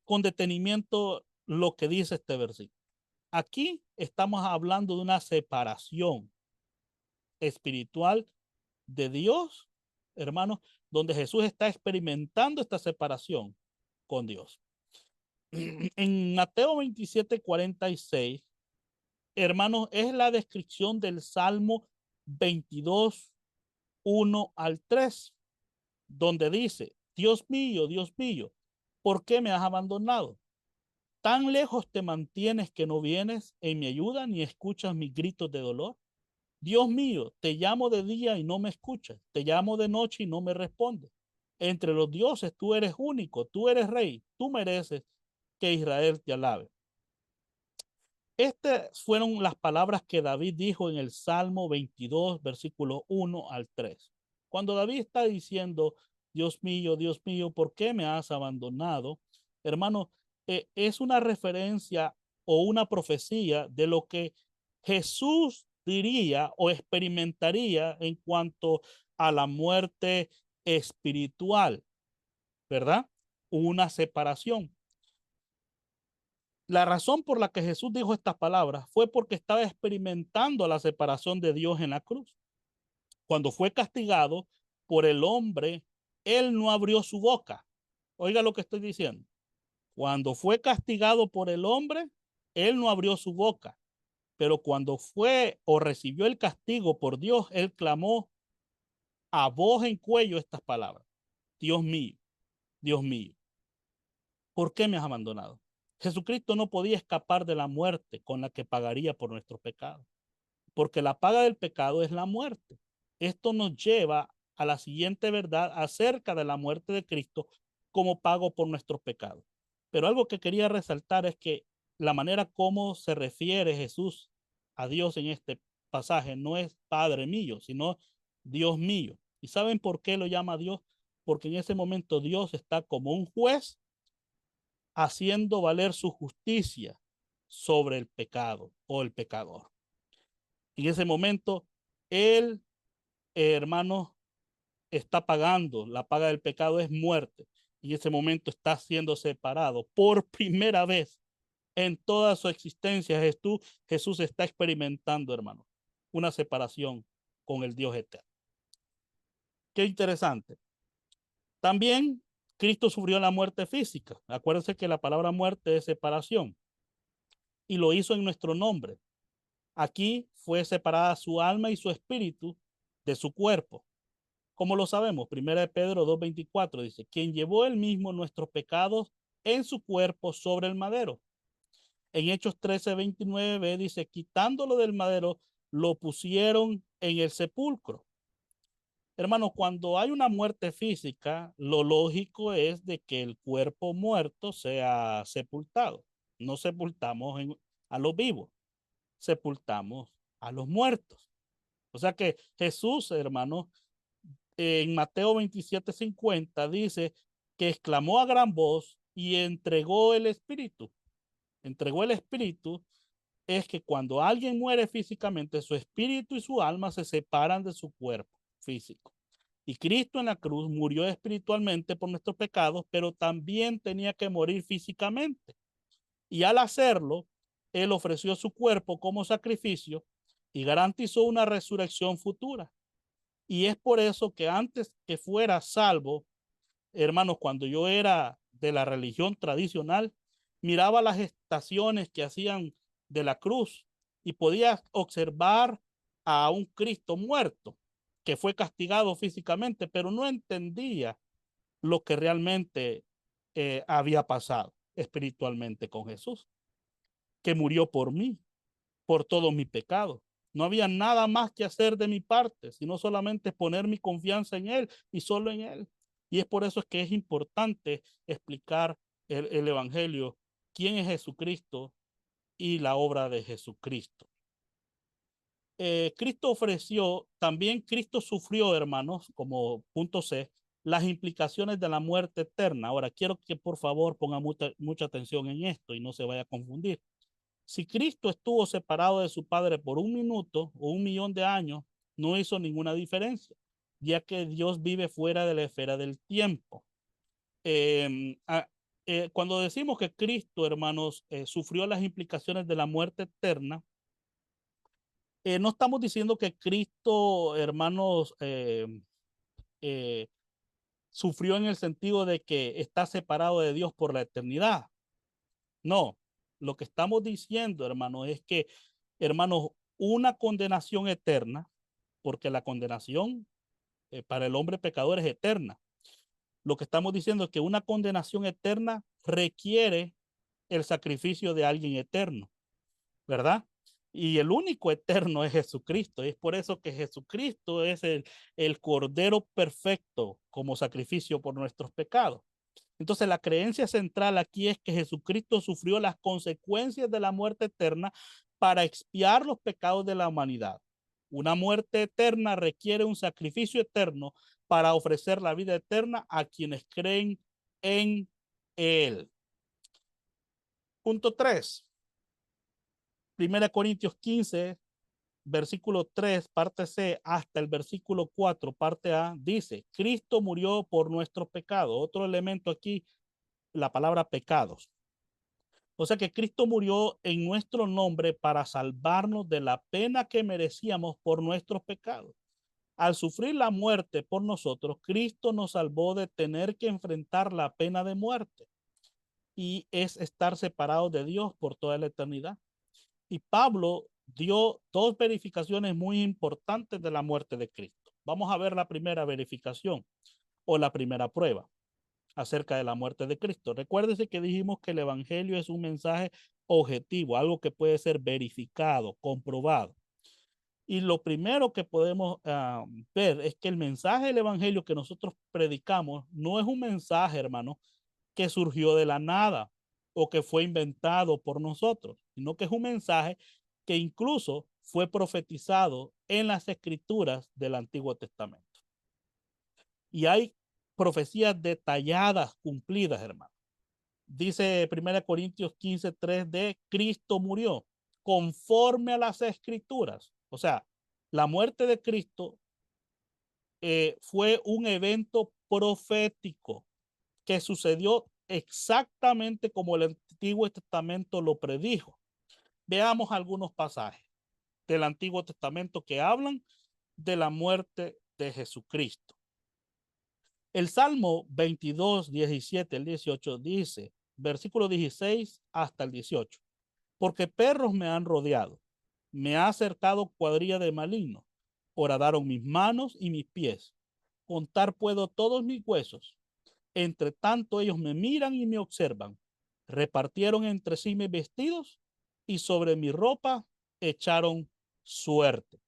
con detenimiento lo que dice este versículo. Aquí estamos hablando de una separación espiritual de Dios, hermanos, donde Jesús está experimentando esta separación con Dios. En Mateo 27:46, hermanos, es la descripción del Salmo 22, 1 al 3, donde dice, Dios mío, ¿por qué me has abandonado? Tan lejos te mantienes que no vienes en mi ayuda ni escuchas mis gritos de dolor. Dios mío, te llamo de día y no me escuchas, te llamo de noche y no me respondes. Entre los dioses tú eres único, tú eres rey, tú mereces que Israel te alabe. Estas fueron las palabras que David dijo en el Salmo 22, versículo 1 al 3. Cuando David está diciendo, Dios mío, ¿por qué me has abandonado? Hermano, es una referencia o una profecía de lo que Jesús diría o experimentaría en cuanto a la muerte espiritual, ¿verdad? Una separación. La razón por la que Jesús dijo estas palabras fue porque estaba experimentando la separación de Dios en la cruz. Cuando fue castigado por el hombre, él no abrió su boca. Oiga lo que estoy diciendo. Cuando fue castigado por el hombre, él no abrió su boca. Pero cuando fue o recibió el castigo por Dios, él clamó a voz en cuello estas palabras. Dios mío, ¿por qué me has abandonado? Jesucristo no podía escapar de la muerte con la que pagaría por nuestro pecado, porque la paga del pecado es la muerte. Esto nos lleva a la siguiente verdad acerca de la muerte de Cristo como pago por nuestros pecados. Pero algo que quería resaltar es que la manera como se refiere Jesús a Dios en este pasaje no es Padre mío, sino Dios mío. ¿Y saben por qué lo llama Dios? Porque en ese momento Dios está como un juez haciendo valer su justicia sobre el pecado o el pecador. En ese momento, él, hermano, está pagando, la paga del pecado es muerte. Y en ese momento está siendo separado por primera vez en toda su existencia. Jesús está experimentando, hermano, una separación con el Dios eterno. Qué interesante. También Cristo sufrió la muerte física. Acuérdense que la palabra muerte es separación y lo hizo en nuestro nombre. Aquí fue separada su alma y su espíritu de su cuerpo. ¿Cómo lo sabemos? Primera de Pedro 2:24 dice, quien llevó él mismo nuestros pecados en su cuerpo sobre el madero. En Hechos 13:29 dice, quitándolo del madero, lo pusieron en el sepulcro. Hermano, cuando hay una muerte física, lo lógico es de que el cuerpo muerto sea sepultado. No sepultamos a los vivos, sepultamos a los muertos. O sea que Jesús, hermano, en Mateo 27:50 dice que exclamó a gran voz y entregó el espíritu. Entregó el espíritu es que cuando alguien muere físicamente, su espíritu y su alma se separan de su cuerpo físico. Y Cristo en la cruz murió espiritualmente por nuestros pecados, pero también tenía que morir físicamente. Y al hacerlo, Él ofreció su cuerpo como sacrificio y garantizó una resurrección futura. Y es por eso que antes que fuera salvo, hermanos, cuando yo era de la religión tradicional, miraba las estaciones que hacían de la cruz y podía observar a un Cristo muerto. que fue castigado físicamente, pero no entendía lo que realmente había pasado espiritualmente con Jesús, que murió por mí, por todos mis pecados. No había nada más que hacer de mi parte, sino solamente poner mi confianza en Él y solo en Él. Y es por eso que es importante explicar el Evangelio, quién es Jesucristo y la obra de Jesucristo. Cristo ofreció, también Cristo sufrió, hermanos, como punto C, las implicaciones de la muerte eterna. Ahora, quiero que por favor ponga mucha atención en esto y no se vaya a confundir. Si Cristo estuvo separado de su Padre por 1 minuto o 1 millón de años, no hizo ninguna diferencia, ya que Dios vive fuera de la esfera del tiempo. Cuando decimos que Cristo, hermanos, sufrió las implicaciones de la muerte eterna, no estamos diciendo que Cristo, hermanos, eh, sufrió en el sentido de que está separado de Dios por la eternidad. No, lo que estamos diciendo, hermanos, es que, hermanos, una condenación eterna, porque la condenación para el hombre pecador es eterna. Lo que estamos diciendo es que una condenación eterna requiere el sacrificio de alguien eterno, ¿verdad? Y el único eterno es Jesucristo. Es por eso que Jesucristo es el Cordero perfecto como sacrificio por nuestros pecados. Entonces la creencia central aquí es que Jesucristo sufrió las consecuencias de la muerte eterna para expiar los pecados de la humanidad. Una muerte eterna requiere un sacrificio eterno para ofrecer la vida eterna a quienes creen en Él. Punto 3. 1 Corintios 15, versículo 3, parte C, hasta el versículo 4, parte A, dice, Cristo murió por nuestros pecados. Otro elemento aquí, la palabra pecados. O sea que Cristo murió en nuestro nombre para salvarnos de la pena que merecíamos por nuestros pecados. Al sufrir la muerte por nosotros, Cristo nos salvó de tener que enfrentar la pena de muerte. Y es estar separados de Dios por toda la eternidad. Y Pablo dio dos verificaciones muy importantes de la muerte de Cristo. Vamos a ver la primera verificación o la primera prueba acerca de la muerte de Cristo. Recuérdese que dijimos que el Evangelio es un mensaje objetivo, algo que puede ser verificado, comprobado. Y lo primero que podemos ver es que el mensaje del Evangelio que nosotros predicamos no es un mensaje, hermano, que surgió de la nada o que fue inventado por nosotros, sino que es un mensaje que incluso fue profetizado en las escrituras del Antiguo Testamento. Y hay profecías detalladas, cumplidas, hermano. Dice 1 Corintios 15:3 de Cristo murió conforme a las escrituras. O sea, la muerte de Cristo fue un evento profético que sucedió exactamente como el Antiguo Testamento lo predijo. Veamos algunos pasajes del Antiguo Testamento que hablan de la muerte de Jesucristo. El Salmo 22, 17, el 18 dice, versículo 16 hasta el 18, porque perros me han rodeado, me ha acercado cuadrilla de malignos, horadaron mis manos y mis pies, contar puedo todos mis huesos, entre tanto ellos me miran y me observan, repartieron entre sí mis vestidos y sobre mi ropa echaron suerte.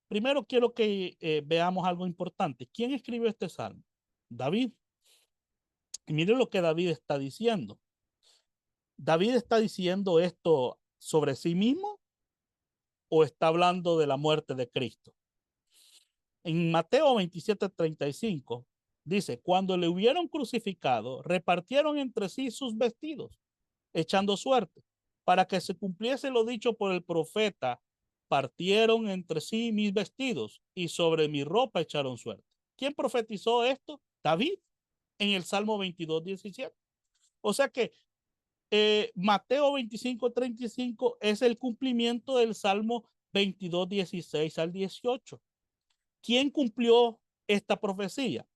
Primero quiero que veamos algo importante. ¿Quién escribió este salmo? David. Y miren lo que David está diciendo. David está diciendo esto sobre sí mismo o está hablando de la muerte de Cristo. En Mateo 27:35 dice, cuando le hubieron crucificado, repartieron entre sí sus vestidos, echando suerte, para que se cumpliese lo dicho por el profeta, partieron entre sí mis vestidos y sobre mi ropa echaron suerte. ¿Quién profetizó esto? David en el Salmo 22:17. O sea que Mateo 25:35 es el cumplimiento del Salmo 22:16 al 18. ¿Quién cumplió esta profecía?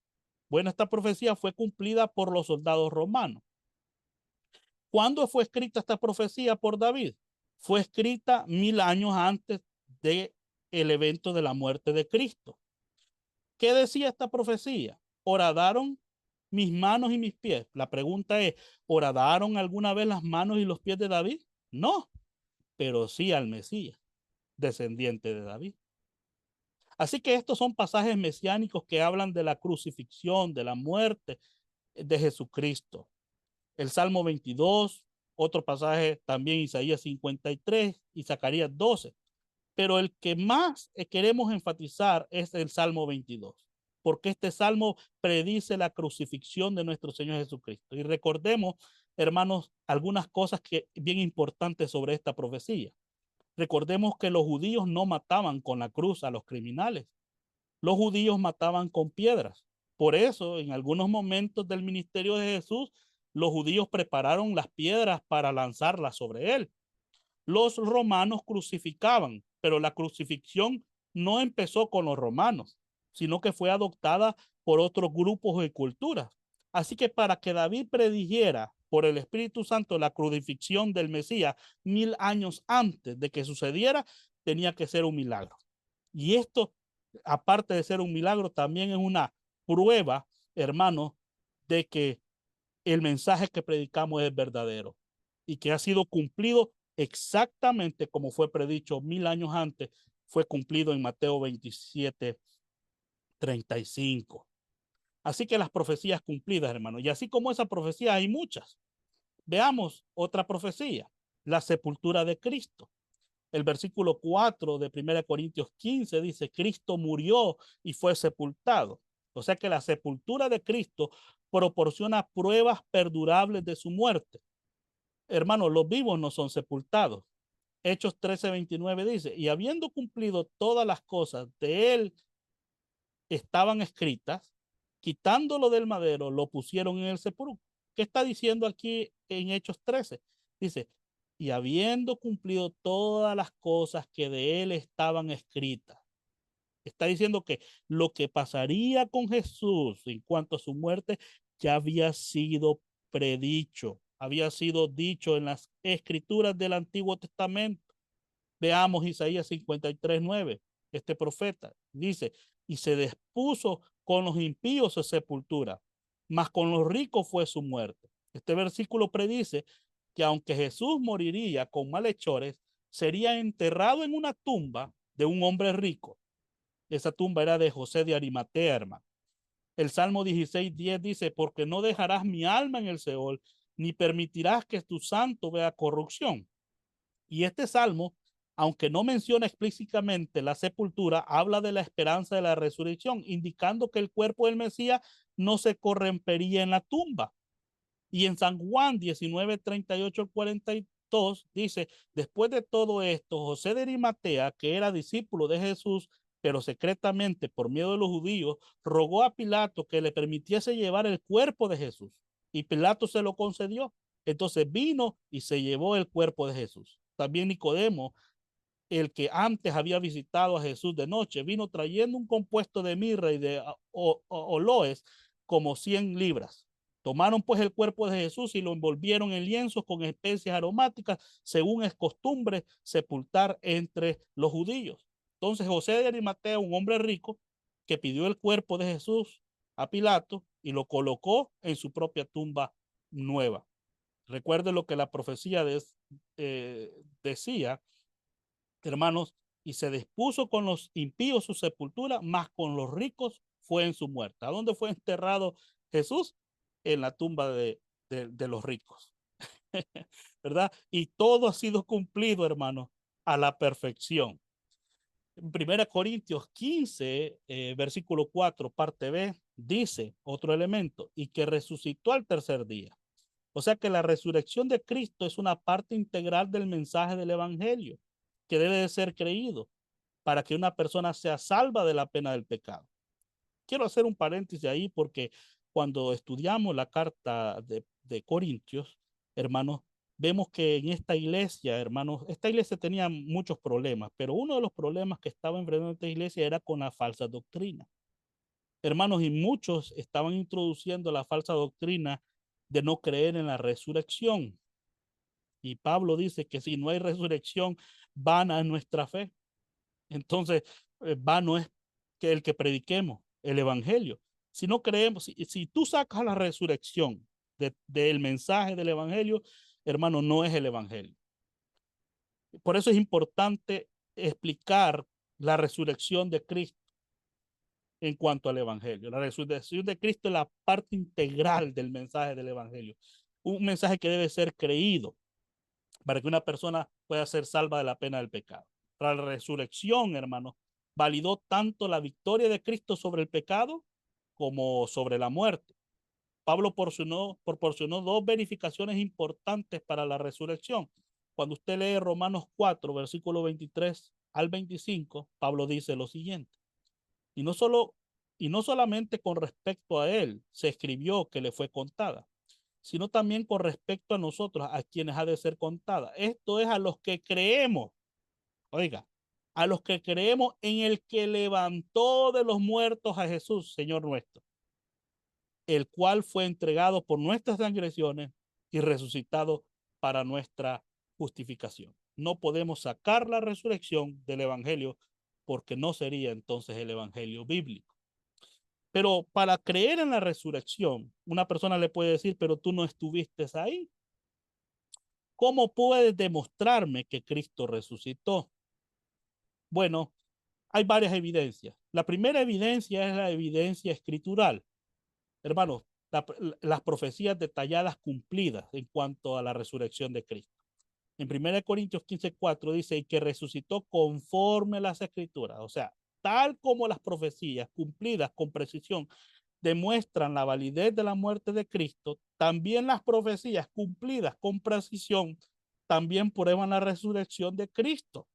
Bueno, esta profecía fue cumplida por los soldados romanos. ¿Cuándo fue escrita esta profecía por David? Fue escrita 1000 años antes del evento de la muerte de Cristo. ¿Qué decía esta profecía? Horadaron mis manos y mis pies. La pregunta es, ¿horadaron alguna vez las manos y los pies de David? No, pero sí al Mesías, descendiente de David. Así que estos son pasajes mesiánicos que hablan de la crucifixión, de la muerte de Jesucristo. El Salmo 22, otro pasaje también Isaías 53 y Zacarías 12. Pero el que más queremos enfatizar es el Salmo 22, porque este salmo predice la crucifixión de nuestro Señor Jesucristo. Y recordemos, hermanos, algunas cosas que bien importantes sobre esta profecía. Recordemos que los judíos no mataban con la cruz a los criminales. Los judíos mataban con piedras. Por eso, en algunos momentos del ministerio de Jesús, los judíos prepararon las piedras para lanzarlas sobre él. Los romanos crucificaban, pero la crucifixión no empezó con los romanos, sino que fue adoptada por otros grupos y culturas. Así que para que David predijera por el Espíritu Santo la crucifixión del Mesías 1000 años antes de que sucediera, tenía que ser un milagro. Y esto, aparte de ser un milagro, también es una prueba, hermano, de que el mensaje que predicamos es verdadero y que ha sido cumplido exactamente como fue predicho 1000 años antes, fue cumplido en Mateo 27:35. Así que las profecías cumplidas, hermano, y así como esa profecía hay muchas. Veamos otra profecía, la sepultura de Cristo. El versículo 4 de 1 Corintios 15 dice, Cristo murió y fue sepultado. O sea que la sepultura de Cristo proporciona pruebas perdurables de su muerte. Hermanos, los vivos no son sepultados. Hechos 13:29 dice, y habiendo cumplido todas las cosas de él estaban escritas, quitándolo del madero, lo pusieron en el sepulcro. ¿Qué está diciendo aquí en Hechos 13? Dice, y habiendo cumplido todas las cosas que de él estaban escritas. Está diciendo que lo que pasaría con Jesús en cuanto a su muerte ya había sido predicho, había sido dicho en las escrituras del Antiguo Testamento. Veamos Isaías 53:9. Este profeta dice, y se dispuso con los impíos su sepultura, mas con los ricos fue su muerte. Este versículo predice que aunque Jesús moriría con malhechores, sería enterrado en una tumba de un hombre rico. Esa tumba era de José de Arimatea, hermano. El Salmo 16:10 dice, porque no dejarás mi alma en el Seol, ni permitirás que tu santo vea corrupción. Y este salmo, aunque no menciona explícitamente la sepultura, habla de la esperanza de la resurrección, indicando que el cuerpo del Mesías no se corrompería en la tumba. Y en San Juan 19:38-42 dice, después de todo esto, José de Arimatea, que era discípulo de Jesús, pero secretamente por miedo de los judíos, rogó a Pilato que le permitiese llevar el cuerpo de Jesús. Y Pilato se lo concedió. Entonces vino y se llevó el cuerpo de Jesús. También Nicodemo, el que antes había visitado a Jesús de noche, vino trayendo un compuesto de mirra y de oloes como 100 libras. Tomaron pues el cuerpo de Jesús y lo envolvieron en lienzos con especias aromáticas, según es costumbre sepultar entre los judíos. Entonces José de Arimatea, un hombre rico, que pidió el cuerpo de Jesús a Pilato y lo colocó en su propia tumba nueva. Recuerde lo que la profecía decía, hermanos, y se dispuso con los impíos su sepultura, mas con los ricos fue en su muerte. ¿A dónde fue enterrado Jesús? En la tumba de los ricos. ¿Verdad? Y todo ha sido cumplido, hermanos, a la perfección. En 1 Corintios 15, versículo 4, parte B, dice otro elemento, y que resucitó al tercer día. O sea que la resurrección de Cristo es una parte integral del mensaje del Evangelio que debe de ser creído para que una persona sea salva de la pena del pecado. Quiero hacer un paréntesis ahí porque cuando estudiamos la carta de Corintios, hermanos, vemos que en esta iglesia, hermanos, esta iglesia tenía muchos problemas, pero uno de los problemas que estaba enfrentando esta iglesia era con la falsa doctrina. Hermanos, y muchos estaban introduciendo la falsa doctrina de no creer en la resurrección. Y Pablo dice que si no hay resurrección, vana es nuestra fe. Entonces, vano es que el que prediquemos. el evangelio. Si no creemos, si tú sacas la resurrección del mensaje del evangelio, hermano, no es el evangelio. Por eso es importante explicar la resurrección de Cristo en cuanto al evangelio. La resurrección de Cristo es la parte integral del mensaje del evangelio. Un mensaje que debe ser creído para que una persona pueda ser salva de la pena del pecado. La resurrección, hermano, validó tanto la victoria de Cristo sobre el pecado como sobre la muerte. Pablo proporcionó dos verificaciones importantes para la resurrección. Cuando usted lee Romanos 4, versículo 23 al 25, Pablo dice lo siguiente. Y no solamente con respecto a él se escribió que le fue contada, sino también con respecto a nosotros, a quienes ha de ser contada. Esto es a los que creemos, oiga, a los que creemos en el que levantó de los muertos a Jesús, Señor nuestro, el cual fue entregado por nuestras transgresiones y resucitado para nuestra justificación. No podemos sacar la resurrección del evangelio porque no sería entonces el evangelio bíblico. Pero para creer en la resurrección, una persona le puede decir, pero tú no estuviste ahí. ¿Cómo puedes demostrarme que Cristo resucitó? Bueno, hay varias evidencias. La primera evidencia es la evidencia escritural. Hermanos, las profecías detalladas cumplidas en cuanto a la resurrección de Cristo. En 1 Corintios 15:4 dice, y que resucitó conforme a las escrituras. O sea, tal como las profecías cumplidas con precisión demuestran la validez de la muerte de Cristo, también las profecías cumplidas con precisión también prueban la resurrección de Cristo.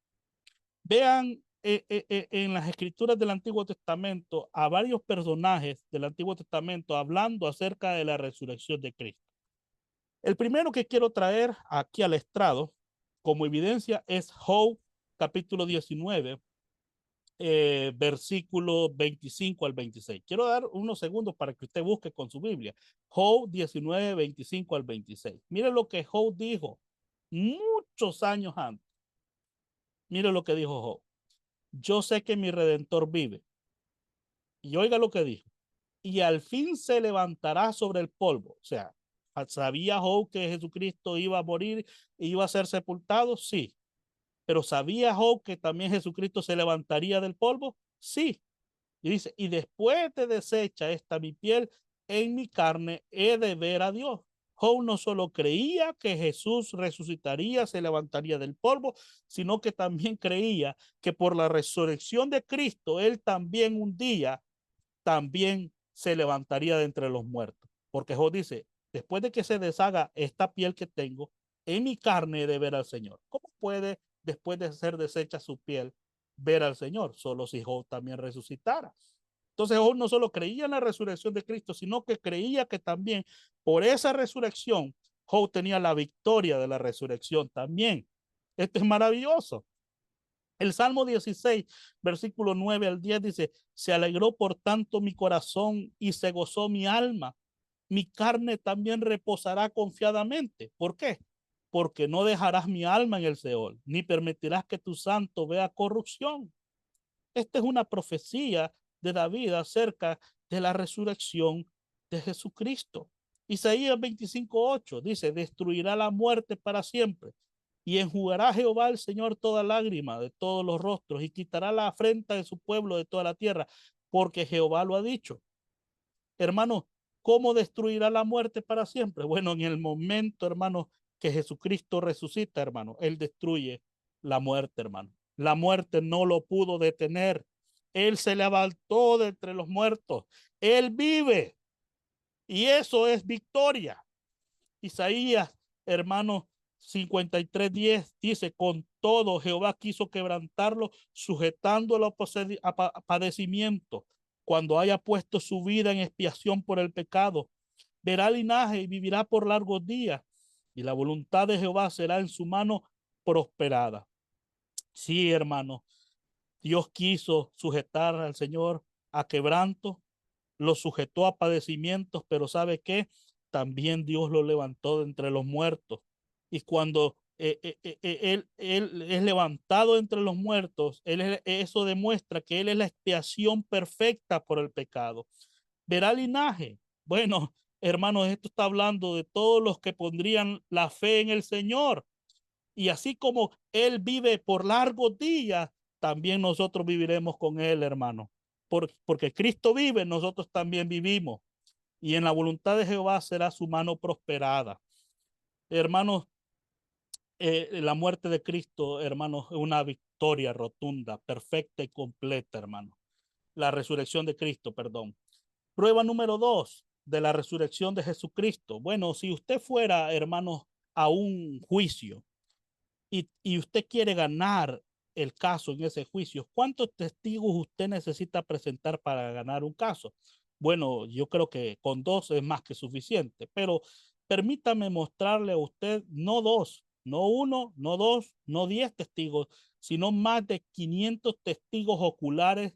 Vean en las escrituras del Antiguo Testamento a varios personajes del Antiguo Testamento hablando acerca de la resurrección de Cristo. El primero que quiero traer aquí al estrado como evidencia es Job, capítulo 19, versículo 25 al 26. Quiero dar unos segundos para que usted busque con su Biblia. Job 19, 25 al 26. Mire lo que Job dijo muchos años antes. Mire lo que dijo Job. Yo sé que mi Redentor vive. Y oiga lo que dijo. Y al fin se levantará sobre el polvo. O sea, ¿sabía Job que Jesucristo iba a morir e iba a ser sepultado? Sí. Pero ¿sabía Job que también Jesucristo se levantaría del polvo? Sí. Y dice, y después de deshecha esta mi piel, en mi carne he de ver a Dios. Job no solo creía que Jesús resucitaría, se levantaría del polvo, sino que también creía que por la resurrección de Cristo, él también un día también se levantaría de entre los muertos. Porque Job dice, después de que se deshaga esta piel que tengo, en mi carne he de ver al Señor. ¿Cómo puede, después de ser deshecha su piel, ver al Señor? Solo si Job también resucitara. Entonces Job no solo creía en la resurrección de Cristo, sino que creía que también por esa resurrección, Job tenía la victoria de la resurrección también. Esto es maravilloso. El Salmo 16, versículo 9 al 10 dice, se alegró por tanto mi corazón y se gozó mi alma. Mi carne también reposará confiadamente. ¿Por qué? Porque no dejarás mi alma en el Seol, ni permitirás que tu santo vea corrupción. Esta es una profecía de David acerca de la resurrección de Jesucristo. Isaías 25:8 dice, destruirá la muerte para siempre y enjugará Jehová el Señor toda lágrima de todos los rostros y quitará la afrenta de su pueblo de toda la tierra, porque Jehová lo ha dicho. Hermano, ¿cómo destruirá la muerte para siempre? Bueno, en el momento, hermano, que Jesucristo resucita, hermano, él destruye la muerte, hermano. La muerte no lo pudo detener. Él se levantó de entre los muertos. Él vive. Y eso es victoria. Isaías, hermano, 53:10 dice, con todo Jehová quiso quebrantarlo, sujetándolo a padecimiento. Cuando haya puesto su vida en expiación por el pecado, verá linaje y vivirá por largos días. Y la voluntad de Jehová será en su mano prosperada. Sí, hermano, Dios quiso sujetar al Señor a quebranto, lo sujetó a padecimientos, pero ¿sabe qué? También Dios lo levantó de entre los muertos. Y cuando Él es levantado entre los muertos. Eso demuestra que Él es la expiación perfecta por el pecado. Verá linaje. Bueno, hermanos, esto está hablando de todos los que pondrían la fe en el Señor. Y así como Él vive por largos días, también nosotros viviremos con Él, hermano. Porque Cristo vive, nosotros también vivimos. Y en la voluntad de Jehová será su mano prosperada. Hermanos, la muerte de Cristo, hermanos, es una victoria rotunda, perfecta y completa, hermano. La resurrección de Cristo, perdón. Prueba número 2 de la resurrección de Jesucristo. Bueno, si usted fuera, hermanos, a un juicio y usted quiere ganar el caso en ese juicio, ¿cuántos testigos usted necesita presentar para ganar un caso? Bueno, yo creo que con 2 es más que suficiente, pero permítame mostrarle a usted no 2, no 1, no 2, no 10 testigos, sino más de 500 testigos oculares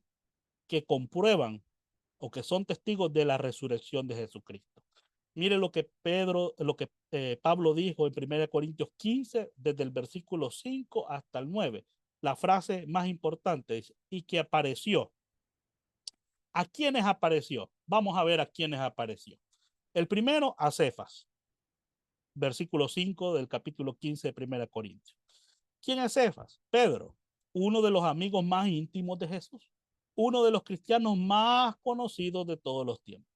que comprueban o que son testigos de la resurrección de Jesucristo. Mire lo que Pablo dijo en 1 Corintios 15, desde el versículo 5 hasta el 9. La frase más importante dice, y que apareció. ¿A quiénes apareció? Vamos a ver a quiénes apareció. El primero, a Cefas, versículo 5 del capítulo 15 de 1 Corintios. ¿Quién es Cefas? Pedro, uno de los amigos más íntimos de Jesús, uno de los cristianos más conocidos de todos los tiempos.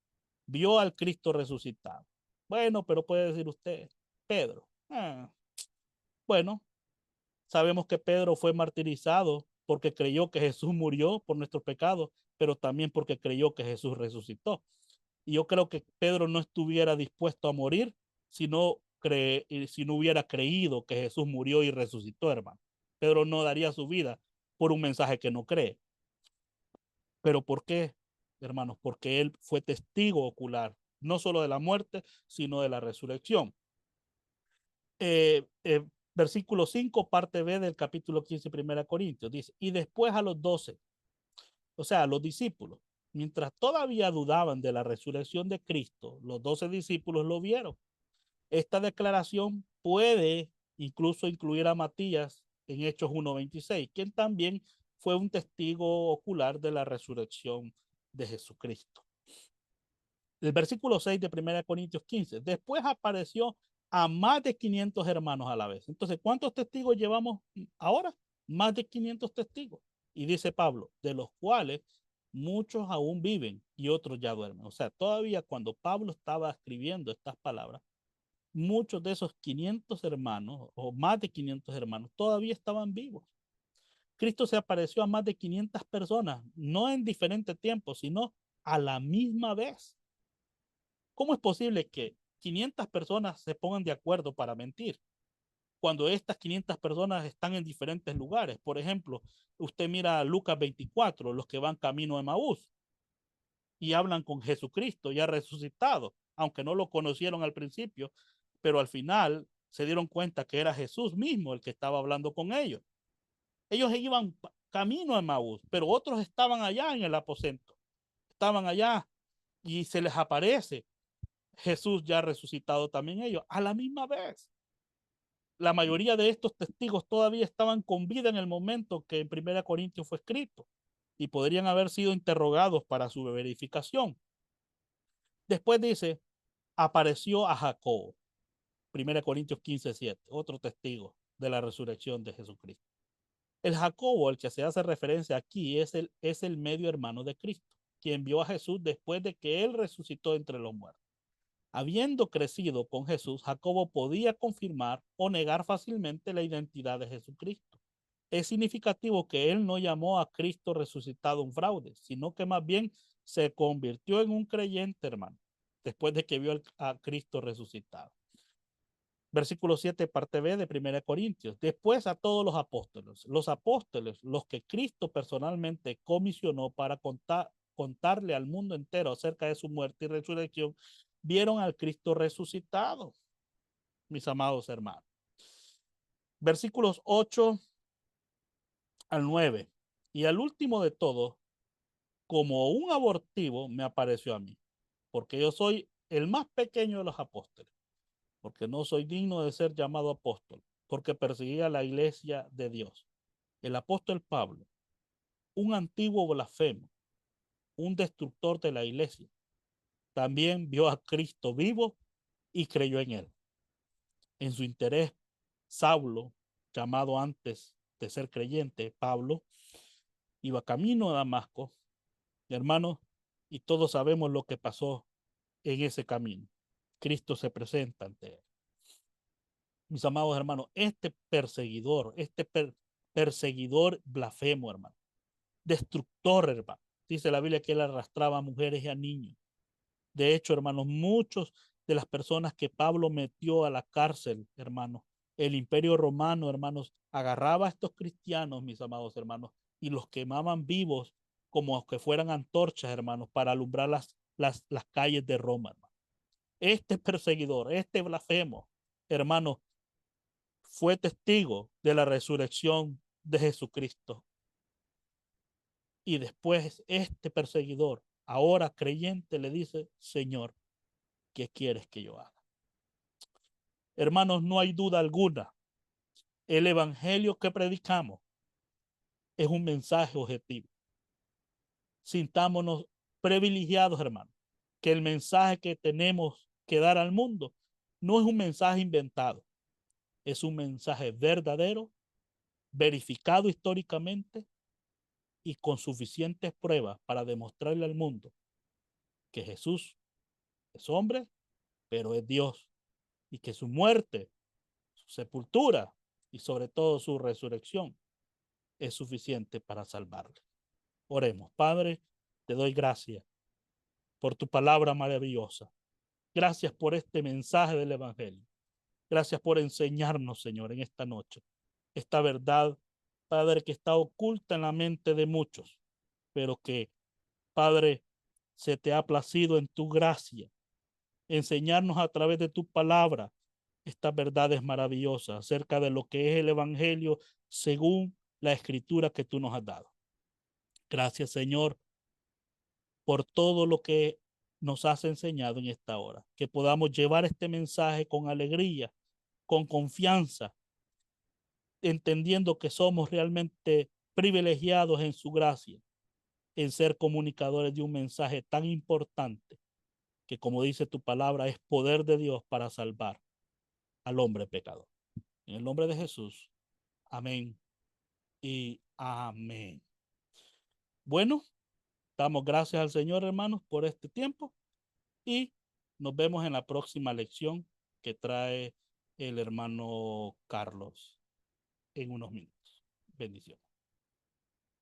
Vio al Cristo resucitado. Bueno, pero puede decir usted, Pedro. Bueno, sabemos que Pedro fue martirizado porque creyó que Jesús murió por nuestros pecados, pero también porque creyó que Jesús resucitó. Y yo creo que Pedro no estuviera dispuesto a morir si no hubiera creído que Jesús murió y resucitó, hermano. Pedro no daría su vida por un mensaje que no cree. ¿Pero por qué, hermanos? Porque él fue testigo ocular, no solo de la muerte, sino de la resurrección. Eh, eh, Versículo 5, parte B del capítulo 15, 1 Corintios, dice, y después a los 12, o sea, a los discípulos, mientras todavía dudaban de la resurrección de Cristo, los 12 discípulos lo vieron. Esta declaración puede incluso incluir a Matías en Hechos 1:26, quien también fue un testigo ocular de la resurrección de Jesucristo. El versículo 6 de 1 Corintios 15. Después apareció a más de 500 hermanos a la vez. Entonces, ¿cuántos testigos llevamos ahora? Más de 500 testigos. Y dice Pablo, de los cuales muchos aún viven y otros ya duermen. O sea, todavía cuando Pablo estaba escribiendo estas palabras, muchos de esos 500 hermanos o más de 500 hermanos todavía estaban vivos. Cristo se apareció a más de 500 personas, no en diferentes tiempos, sino a la misma vez. ¿Cómo es posible que 500 personas se pongan de acuerdo para mentir cuando estas 500 personas están en diferentes lugares? Por ejemplo, usted mira a Lucas 24, los que van camino a Emaús y hablan con Jesucristo ya resucitado, aunque no lo conocieron al principio, pero al final se dieron cuenta que era Jesús mismo el que estaba hablando con ellos. Ellos iban camino a Emaús, pero otros estaban allá en el aposento, estaban allá y se les aparece Jesús ya resucitado también ellos, a la misma vez. La mayoría de estos testigos todavía estaban con vida en el momento que en 1 Corintios fue escrito y podrían haber sido interrogados para su verificación. Después dice, apareció a Jacob, 1 Corintios 15:7, otro testigo de la resurrección de Jesucristo. El Jacobo, al que se hace referencia aquí, es el medio hermano de Cristo, quien vio a Jesús después de que él resucitó entre los muertos. Habiendo crecido con Jesús, Jacobo podía confirmar o negar fácilmente la identidad de Jesucristo. Es significativo que él no llamó a Cristo resucitado un fraude, sino que más bien se convirtió en un creyente, hermano, después de que vio a Cristo resucitado. Versículo 7, parte B de 1 Corintios. Después a todos los apóstoles, los que Cristo personalmente comisionó para contarle al mundo entero acerca de su muerte y resurrección, vieron al Cristo resucitado, mis amados hermanos. Versículos 8 al 9. Y al último de todo, como un abortivo me apareció a mí, porque yo soy el más pequeño de los apóstoles, porque no soy digno de ser llamado apóstol, porque perseguía a la iglesia de Dios. El apóstol Pablo, un antiguo blasfemo, un destructor de la iglesia, también vio a Cristo vivo y creyó en él. En su interés, Saulo, llamado antes de ser creyente, Pablo, iba camino a Damasco, hermanos, y todos sabemos lo que pasó en ese camino. Cristo se presenta ante él. Mis amados hermanos, este perseguidor, perseguidor blasfemo, hermano, destructor, hermano. Dice la Biblia que él arrastraba a mujeres y a niños. De hecho, hermanos, muchos de las personas que Pablo metió a la cárcel, hermanos, el imperio romano, hermanos, agarraba a estos cristianos, mis amados hermanos, y los quemaban vivos como que fueran antorchas, hermanos, para alumbrar las calles de Roma, hermano. Este perseguidor, este blasfemo, hermanos, fue testigo de la resurrección de Jesucristo. Y después este perseguidor, ahora creyente, le dice, Señor, ¿qué quieres que yo haga? Hermanos, no hay duda alguna. El evangelio que predicamos es un mensaje objetivo. Sintámonos privilegiados, hermanos, que el mensaje que tenemos que dar al mundo no es un mensaje inventado, es un mensaje verdadero, verificado históricamente y con suficientes pruebas para demostrarle al mundo que Jesús es hombre, pero es Dios, y que su muerte, su sepultura y sobre todo su resurrección es suficiente para salvarle. Oremos. Padre, te doy gracias por tu palabra maravillosa. Gracias por este mensaje del Evangelio. Gracias por enseñarnos, Señor, en esta noche. Esta verdad, Padre, que está oculta en la mente de muchos, pero que, Padre, se te ha placido en tu gracia enseñarnos a través de tu palabra estas verdades maravillosas acerca de lo que es el Evangelio según la escritura que tú nos has dado. Gracias, Señor, por todo lo que nos has enseñado en esta hora. Que podamos llevar este mensaje con alegría, con confianza, entendiendo que somos realmente privilegiados en su gracia, en ser comunicadores de un mensaje tan importante que, como dice tu palabra, es poder de Dios para salvar al hombre pecador. En el nombre de Jesús. Amén y amén. Bueno, damos gracias al Señor, hermanos, por este tiempo y nos vemos en la próxima lección que trae el hermano Carlos en unos minutos. Bendiciones.